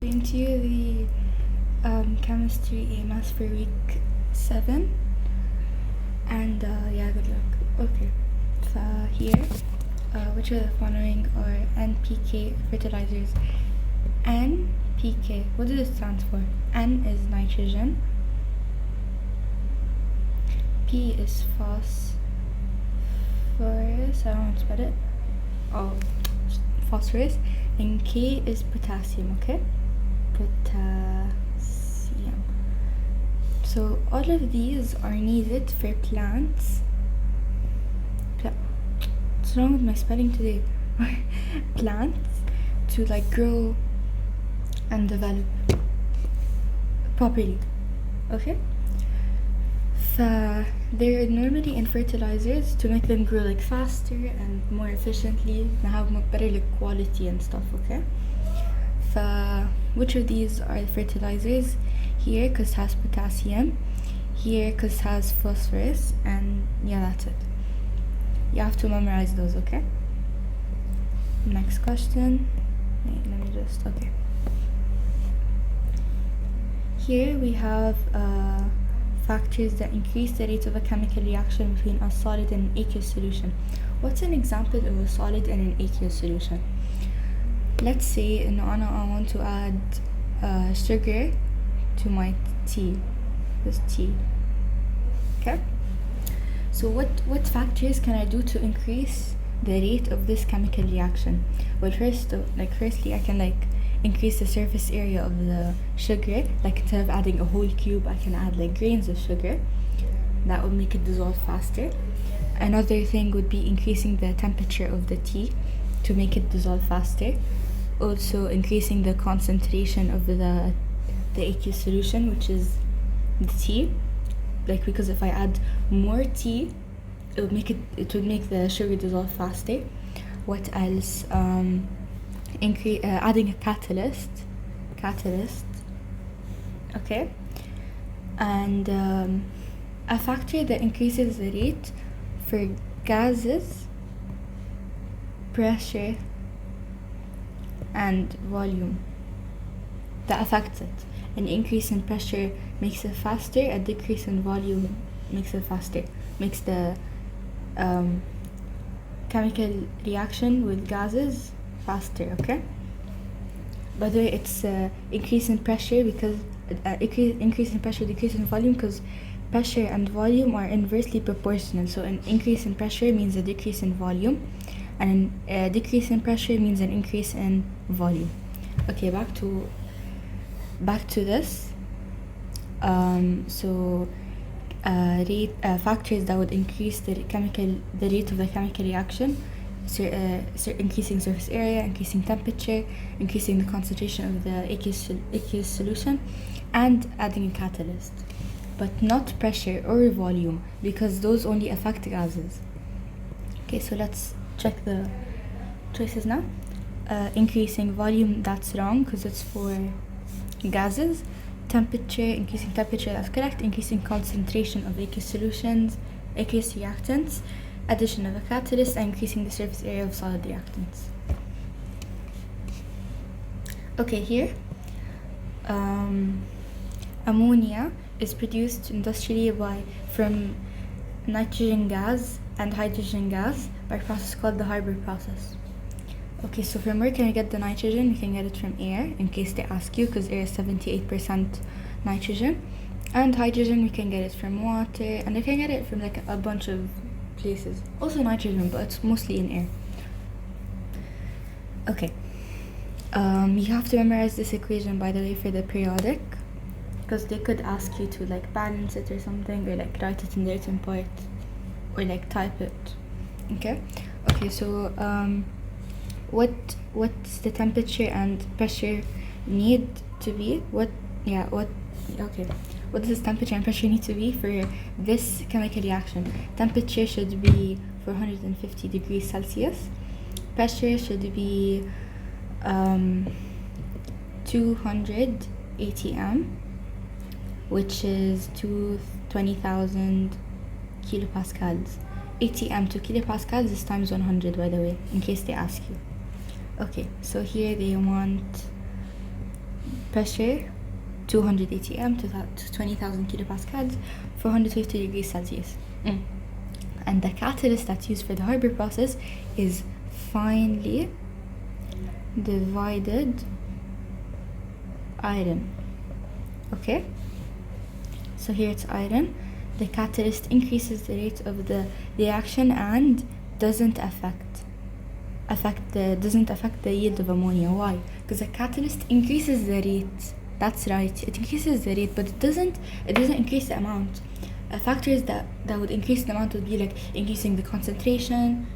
Into the chemistry AMS for week 7, and yeah, good luck. Okay, so here, which of the following are NPK fertilizers? NPK, what does it stand for? N is nitrogen, P is phosphorus, I don't know how to spell it, phosphorus, and K is potassium, okay? Potassium. So all of these are needed for plants. What's wrong with my spelling today? Plants to like grow and develop properly. Okay? They're normally in fertilizers to make them grow like faster and more efficiently and have more better like quality and stuff, okay? Which of these are the fertilizers? Here, because it has potassium. Here, because it has phosphorus. And yeah, that's it. You have to memorize those, okay? Next question. Wait, let me just, okay. Here we have factors that increase the rate of a chemical reaction between a solid and an aqueous solution. What's an example of a solid and an aqueous solution? Let's say I want to add sugar to my tea, this tea, okay? So what factors can I do to increase the rate of this chemical reaction? Well, firstly I can increase the surface area of the sugar, instead of adding a whole cube I can add grains of sugar. That would make it dissolve faster. Another thing would be increasing the temperature of the tea to make it dissolve faster. Also increasing the concentration of the aqueous solution, which is the tea, because if I add more tea it would make the sugar dissolve faster. What else? Adding a catalyst, okay? And a factor that increases the rate for gases, pressure and volume, that affects it. An increase in pressure makes it faster, a decrease in volume makes it faster, makes the chemical reaction with gases faster, okay? By the way, it's increase in pressure because increase in pressure, decrease in volume, because pressure and volume are inversely proportional. So an increase in pressure means a decrease in volume, and a decrease in pressure means an increase in volume. Okay, back to this. Factors that would increase the rate of the chemical reaction: increasing surface area, increasing temperature, increasing the concentration of the aqueous solution, and adding a catalyst. But not pressure or volume, because those only affect gases. Okay, so let's check the choices now. Increasing volume, that's wrong because it's for gases. Increasing temperature, that's correct. Increasing concentration of aqueous solutions, aqueous reactants, addition of a catalyst, and increasing the surface area of solid reactants. Okay, here, ammonia is produced industrially from nitrogen gas and hydrogen gas by a process called the Haber process. Okay, so from where can we get the nitrogen? We can get it from air, in case they ask you, because air is 78% nitrogen. And hydrogen, we can get it from water, and we can get it from a bunch of places. Also nitrogen, but it's mostly in air. Okay. You have to memorize this equation, by the way, for the periodic, because they could ask you to balance it or something, or write it in the written part, or type it. Okay? Okay, so what's the temperature and pressure need to be? What does this temperature and pressure need to be for this chemical reaction? Temperature should be 450 degrees Celsius. Pressure should be 200 atm, which is 20,000 kilopascals. atm to kilopascals is times 100, by the way, in case they ask you. Okay, so here they want pressure 200 atm to 20,000 kilopascals, 450 degrees Celsius. And the catalyst that's used for the Haber process is finely divided iron. Okay, so here it's iron. The catalyst increases the rate of the reaction and doesn't affect the yield of ammonia. Why? Because the catalyst increases the rate. That's right, it increases the rate, but it doesn't increase the amount. Factors that would increase the amount would be like increasing the concentration.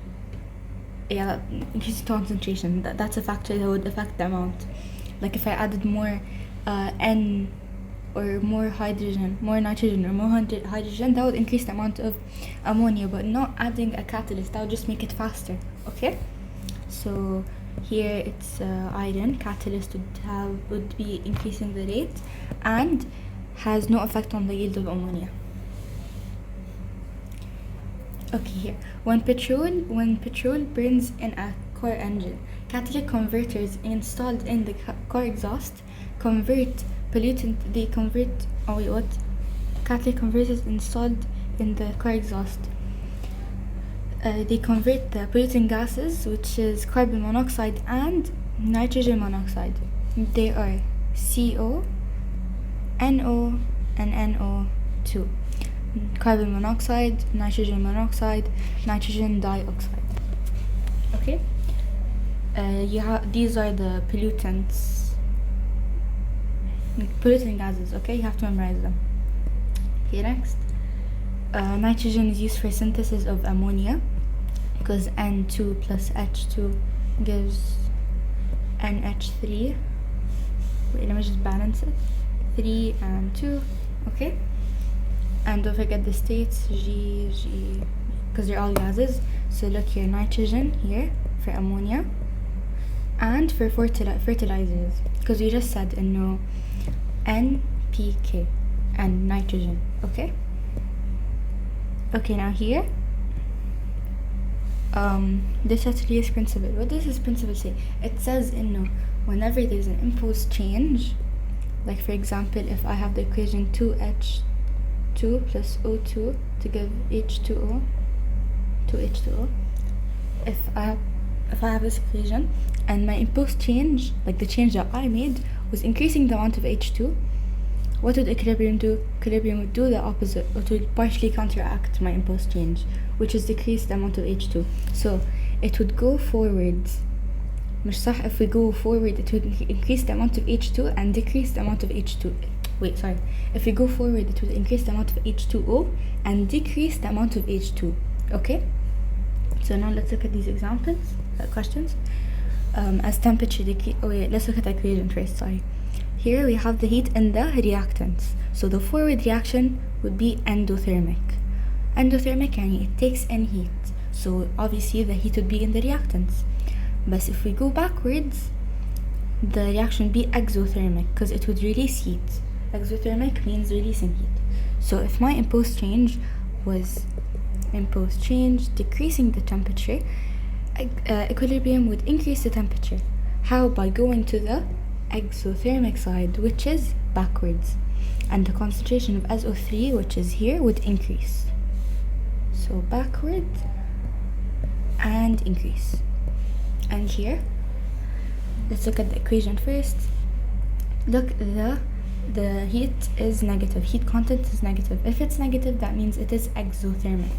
Increasing concentration. That's a factor that would affect the amount. Like if I added more N or more hydrogen, more nitrogen, or more hydrogen, that would increase the amount of ammonia. But not adding a catalyst, that would just make it faster. Okay, so here it's iron. Catalyst would be increasing the rate and has no effect on the yield of ammonia. Okay, here when petrol burns in a car engine, catalytic converters installed in the car exhaust convert pollutant. Catalytic converters installed in the car exhaust. They convert the polluting gases, which is carbon monoxide and nitrogen monoxide. They are CO, NO, and NO2. Carbon monoxide, nitrogen monoxide, nitrogen dioxide. Okay, these are the polluting gases. Okay, you have to memorize them. Okay, next, nitrogen is used for synthesis of ammonia because N2 plus H2 gives NH3. Wait, let me just balance it. 3 and 2. Okay. And don't forget the states, G, because they're all gases. So look here, nitrogen here for ammonia, and for fertilizers, because we just said no, NPK and nitrogen. Okay. Okay, now here, the Chatelier principle. What does this principle say? It says whenever there's an impulse change, like for example, if I have the equation 2H2 plus O2 to give H2O, if I have this equation and my impulse change, like the change that I made, was increasing the amount of H2, what would equilibrium do? Equilibrium would do the opposite. It would partially counteract my impulse change, which is decrease the amount of H2. So it would go forwards. مش صح. If we go forward, it would increase the amount of H2 and decrease the amount of H2. If we go forward, it would increase the amount of H2O and decrease the amount of H2. Okay? So now let's look at these examples, questions. As temperature decrease, let's look at the equation first, Here we have the heat in the reactants. So the forward reaction would be endothermic. Endothermic means it takes in heat. So obviously the heat would be in the reactants. But if we go backwards, the reaction would be exothermic because it would release heat. Exothermic means releasing heat. So if my impulse change was decreasing the temperature, equilibrium would increase the temperature. How? By going to the exothermic side, which is backwards, and the concentration of SO3, which is here, would increase. So backwards and increase. And here, let's look at the equation first. Look, the heat is negative. Heat content is negative. If it's negative, that means it is exothermic.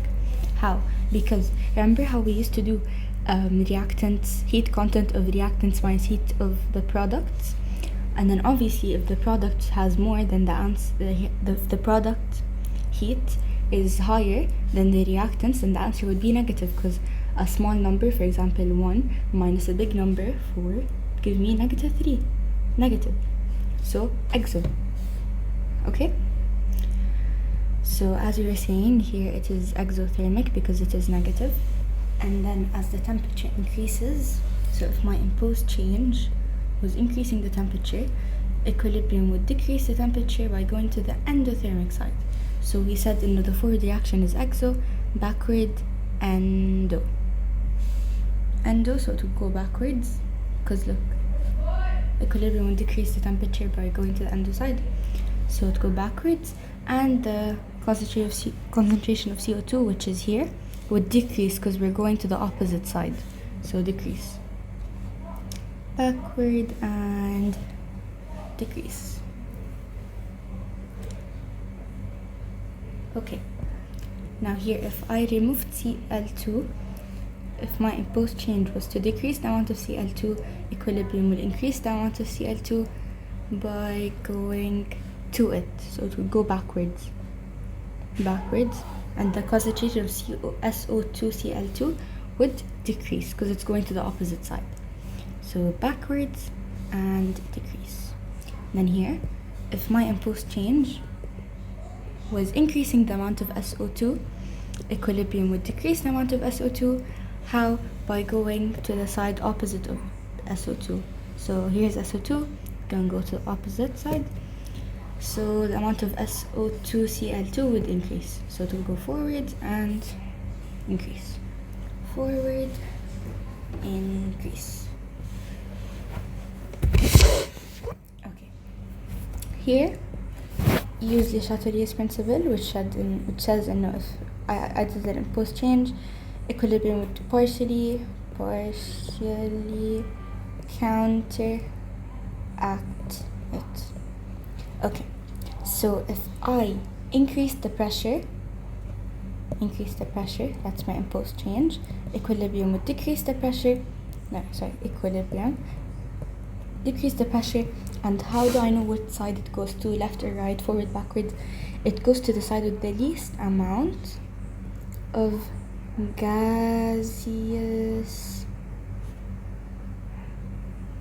How? Because remember how we used to do reactants, heat content of reactants minus heat of the products, and then obviously if the product has more than the product heat is higher than the reactants, then the answer would be negative, because a small number, for example 1 minus a big number 4 gives me -3. Negative. So exo. Okay, so as we were saying, here it is exothermic because it is negative. And then as the temperature increases, so if my impulse change was increasing the temperature, equilibrium would decrease the temperature by going to the endothermic side. So we said the forward reaction is exo, backward endo. So it would go backwards, because look, equilibrium would decrease the temperature by going to the under side, so it go backwards, and the concentration of CO2, which is here, would decrease because we're going to the opposite side, so decrease, backward and decrease. Okay, now here if I removed Cl2, if my imposed change was to decrease the amount of Cl2, equilibrium will increase the amount of Cl2 by going to it, so it would go backwards, and the concentration of SO2 Cl2 would decrease because it's going to the opposite side, so backwards and decrease. Then here, if my imposed change was increasing the amount of SO2, equilibrium would decrease the amount of SO2. How? By going to the side opposite of SO2. So here's SO2, gonna go to the opposite side. So the amount of SO2Cl2 would increase. So it will go forward and increase. Forward, increase. Okay. Here, use the Chatelier's principle, which says if I did an imposed change, equilibrium would partially counteract it. Okay, so if I increase the pressure, that's my imposed change, equilibrium would decrease the pressure, decrease the pressure. And how do I know which side it goes to, left or right, forward, backwards? It goes to the side with the least amount of gaseous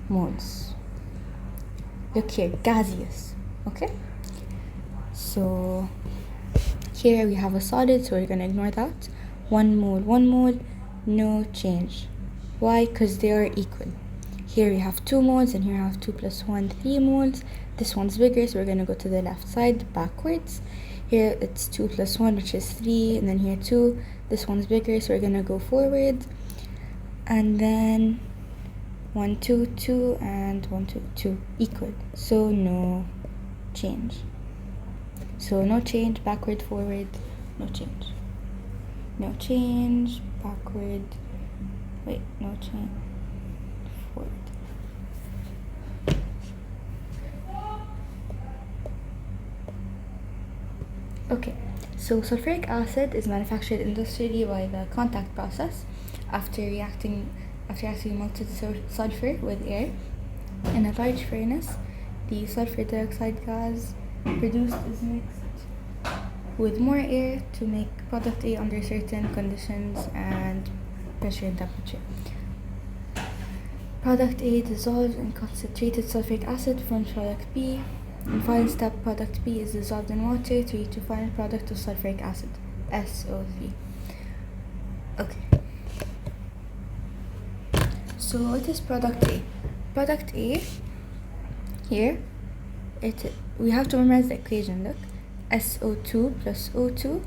moles. Look here, gaseous, okay? So here we have a solid, so we're gonna ignore that. 1 mole, no change. Why? Because they are equal. Here we have 2 moles, and here we have 2 plus 1, 3 moles. This one's bigger, so we're gonna go to the left side, backwards. Here it's 2 plus 1, which is 3, and then here 2. This one's bigger, so we're gonna go forward. And then 1, 2, 2, and 1, 2, 2, equal. So no change. So no change, backward, forward, no change. No change, backward, no change, forward. Okay, so sulfuric acid is manufactured industrially by the contact process after reacting molten sulfur with air. In a large furnace, the sulfur dioxide gas produced is mixed with more air to make product A under certain conditions and pressure and temperature. Product A dissolved in concentrated sulfuric acid forms product B. In final step, product B is dissolved in water to reach a final product of sulfuric acid, SO3. Okay. So what is product A? Product A, here, we have to memorize the equation, look. SO2 plus O2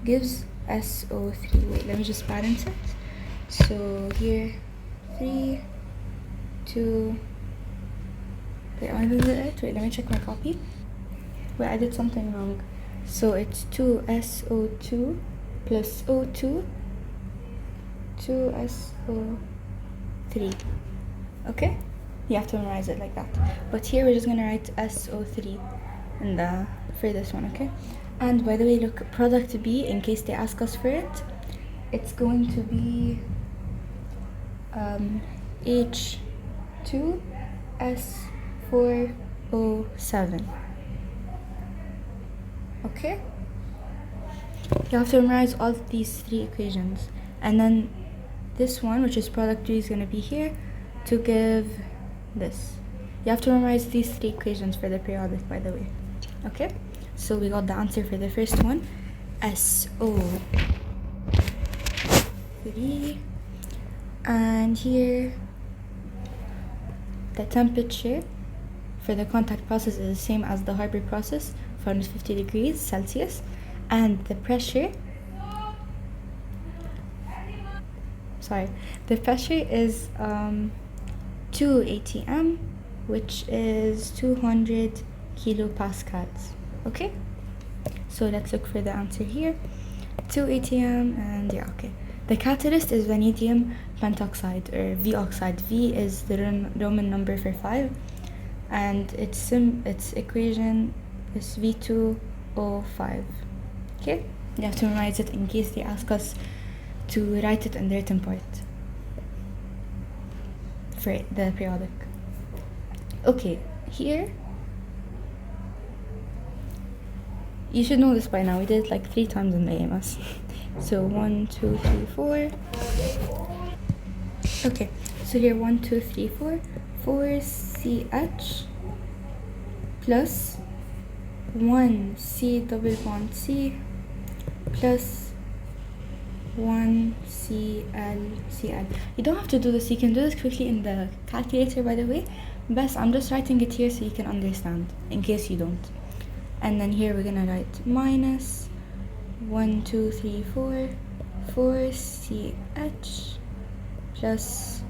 gives SO3. Wait, let me just balance it. So here, 3, 2, wait, am I doing it right? Wait, let me check my copy. Wait, I did something wrong. So it's 2SO2 plus O2, 2SO3. Okay? You have to memorize it like that. But here we're just gonna write SO3 for this one, okay? And by the way, look, product B, in case they ask us for it, it's going to be H2S4O7. Okay? You have to memorize all these 3 equations. And then this one, which is product B, is going to be here to give this. You have to memorize these 3 equations for the periodic, by the way. Okay? So we got the answer for the first one, SO3. And here, the temperature for the contact process is the same as the Haber process, 450 degrees Celsius. And the pressure, is 2 atm which is 200 kilopascals. Okay, so let's look for the answer here. 2 atm, and yeah, okay. The catalyst is vanadium pentoxide, or V oxide. V is the Roman number for 5, and its equation is V2O5. Okay, you have to memorize it in case they ask us to write it in the written part for the periodic. Okay, here you should know this by now. We did it like 3 times in the AMS. So 1, 2, 3, 4. Okay, so here 1, 2, 3, 4. 4CH plus 1 C double bond C plus 1 Cl. You don't have to do this. You can do this quickly in the calculator, by the way. But I'm just writing it here so you can understand, in case you don't. And then here we're gonna write minus 1, 2, 3, 4, 4CH plus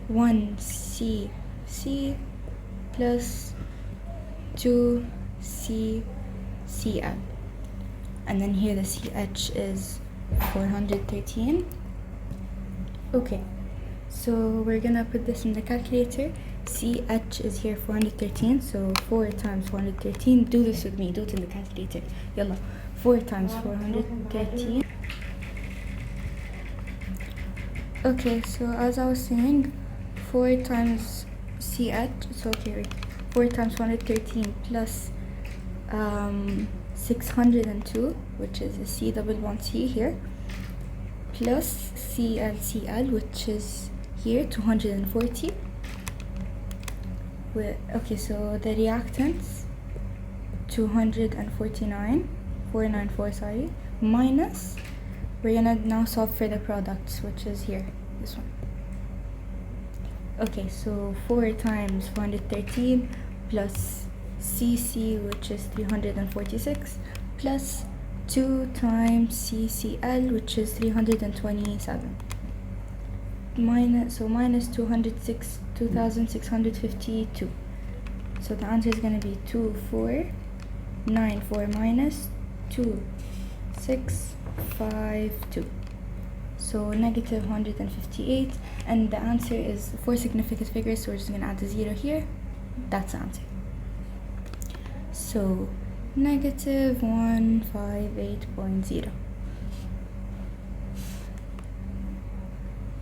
1 CC plus 2 CCl. And then here the CH is 413. Okay, so we're gonna put this in the calculator. CH is here 413, so 4 times 413. Do this with me, do it in the calculator. Yalla, 4 times 413. Okay, so as I was saying, 4 times CH, so okay, wait. 4 times 413 plus 602, which is a C double bond C here, plus CL, which is here 240. Okay, so the reactants 494, sorry, minus, we're gonna now solve for the products, which is here, this one. Okay, so 4 times 413 plus CC, which is 346, plus 2 times CCl, which is 327. Minus 2652. So the answer is going to be 2494 minus 2652. So negative 158, and the answer is 4 significant figures, so we're just going to add a 0 here. That's the answer. So negative 158.0.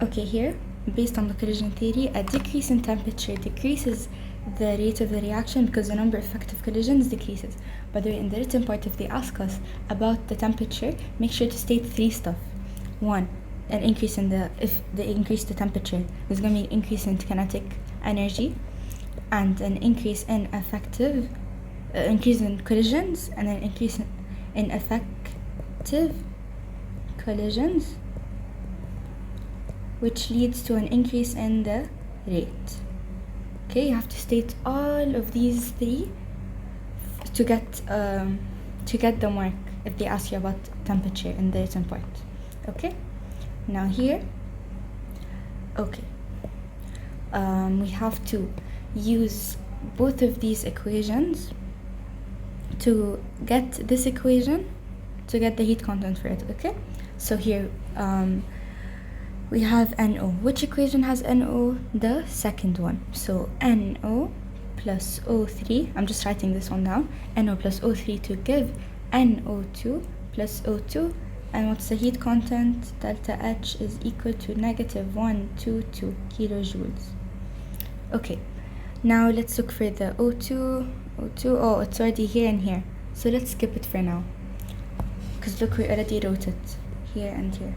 Okay, here, based on the collision theory, a decrease in temperature decreases the rate of the reaction because the number of effective collisions decreases. By the way, in the written part, if they ask us about the temperature, make sure to state 3 stuff. 1, an increase in if they increase the temperature, there's going to be an increase in kinetic energy, and an increase in increase in collisions, and an increase in effective collisions, which leads to an increase in the rate. Okay, you have to state all of these 3 to get the mark if they ask you about temperature in the written part. Okay, now here, okay, we have to use both of these equations to get this equation to get the heat content for it. Okay, so here we have NO. Which equation has NO? The second one. So NO plus O3, I'm just writing this one down, NO plus O3 to give NO2 plus O2, and what's the heat content? Delta H is equal to negative 122 kilojoules. Okay, now let's look for the O2. Oh, it's already here and here, so let's skip it for now, because look, we already wrote it here and here.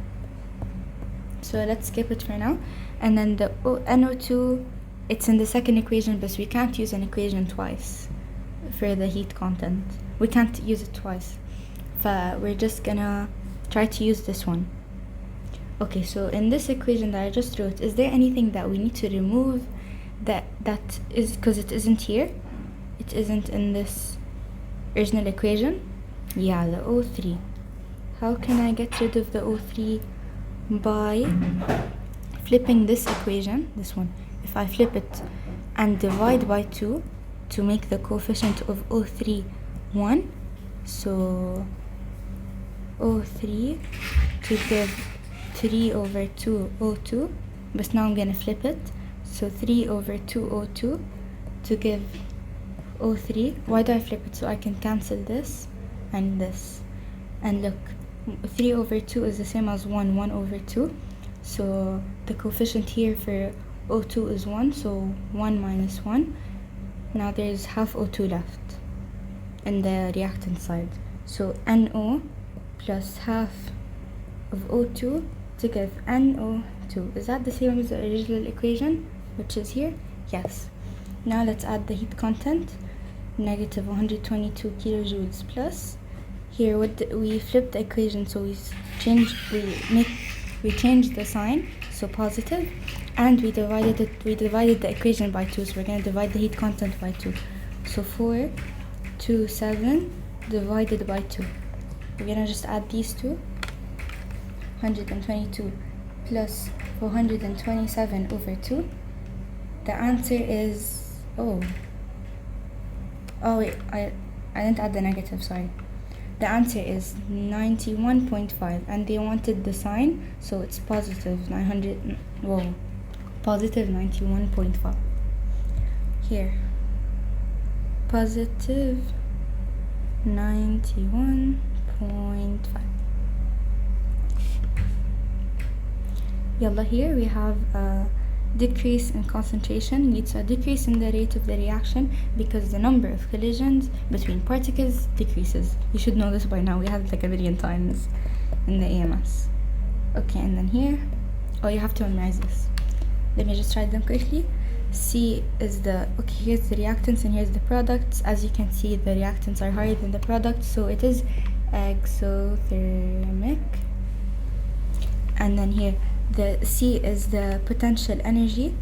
So let's skip it for now. And then the NO2, it's in the second equation, but we can't use an equation twice for the heat content. We can't use it twice. We're just gonna try to use this one. Okay, so in this equation that I just wrote, is there anything that we need to remove that is, because it isn't here? It isn't in this original equation? Yeah, the O3. How can I get rid of the O3? By flipping this equation, this one. If I flip it and divide by 2 to make the coefficient of O3 1. So O3 to give 3 over 2 O2, but now I'm gonna flip it. So 3 over 2 O2 to give O3. Why do I flip it? So I can cancel this and this. And look, 3 over 2 is the same as 1 over 2. So the coefficient here for O2 is 1, so 1 minus 1. Now there's half O2 left in the reactant side. So NO plus half of O2 to give NO2. Is that the same as the original equation, which is here? Yes. Now let's add the heat content. Negative 122 kilojoules plus. Here we flipped the equation, so we changed the sign, so positive, and we divided the equation by 2, so we're going to divide the heat content by 2. So 427 divided by 2. We're going to just add these two. 122 plus 427 over 2. The answer is, oh wait, I didn't add the negative, sorry. The answer is 91.5, and they wanted the sign, so it's positive 91.5. Here, positive 91.5. Yalla, here we have a decrease in concentration leads to a decrease in the rate of the reaction because the number of collisions between particles decreases. You should know this by now. We had it like a million times in the AMS. Okay, and then here, you have to memorize this. Let me just write them quickly. C is here's the reactants and here's the products. As you can see, the reactants are higher than the products, so it is exothermic. And then here, the C is the potential energy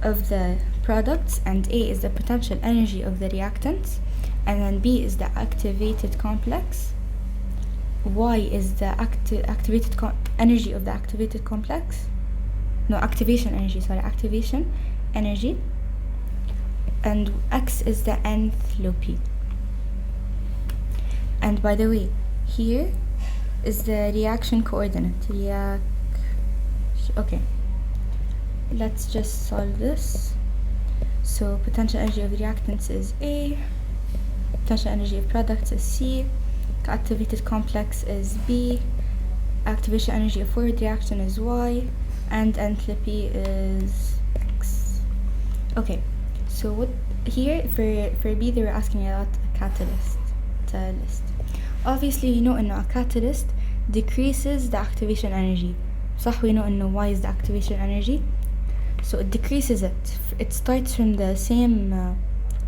of the products, and A is the potential energy of the reactants, and then B is the activated complex. Y is the activated energy of the activated complex. No, activation energy. And X is the enthalpy. And by the way, here is the reaction coordinate. Okay, let's just solve this. So potential energy of reactants is A, potential energy of products is C, activated complex is B, activation energy of forward reaction is Y, and enthalpy is X. Okay, so what here for B they were asking about a catalyst. Obviously, you know, a catalyst decreases the activation energy. صح, we know إنه Y is the activation energy, so it decreases it. It starts from the same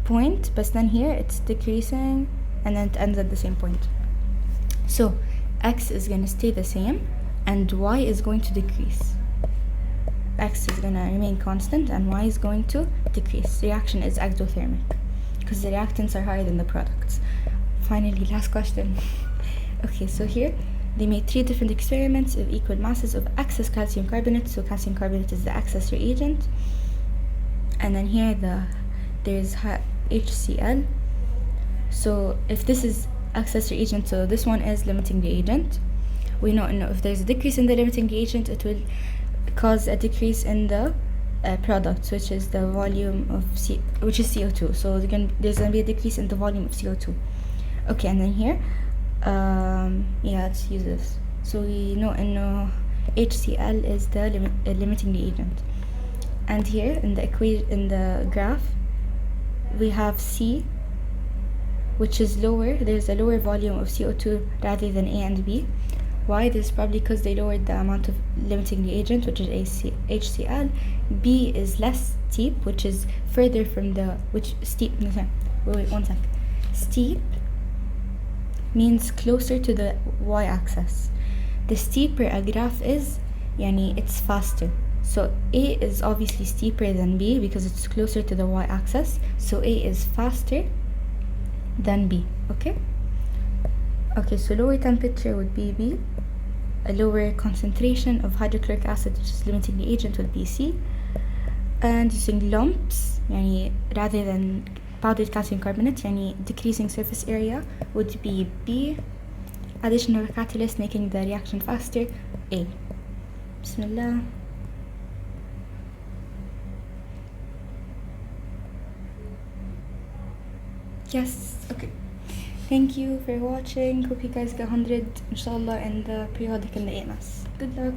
point, but then here it's decreasing and then it ends at the same point. So X is going to stay the same and Y is going to decrease. X is going to remain constant and Y is going to decrease. Reaction is exothermic because the reactants are higher than the products. Finally, last question. Okay, so here they made 3 different experiments of equal masses of excess calcium carbonate. So calcium carbonate is the excess reagent. And then here there's HCl. So if this is excess reagent, so this one is limiting reagent. We know if there's a decrease in the limiting reagent, it will cause a decrease in the product, which is the volume of which is CO2. So there's gonna be a decrease in the volume of CO2. Okay, and then here, let's use this. So we know HCl is the limiting reagent, and here in the graph we have C, which is lower. There's a lower volume of CO2 rather than A and B. Why? This is probably because they lowered the amount of limiting reagent, which is HCl. B is less steep, which is further from steep. Wait, 1 sec. Steep means closer to the y-axis. The steeper a graph is, it's faster. So A is obviously steeper than B because it's closer to the y-axis. So A is faster than B. Okay, so lower temperature would be B. A lower concentration of hydrochloric acid, which is limiting reagent, would be C. And using lumps, يعني rather than powdered calcium carbonate يعني decreasing surface area would be B. Addition of a catalyst making the reaction faster, A. Bismillah. Yes, okay. Thank you for watching. Hope you guys get 100 inshallah in the periodic in the AMS. Good luck.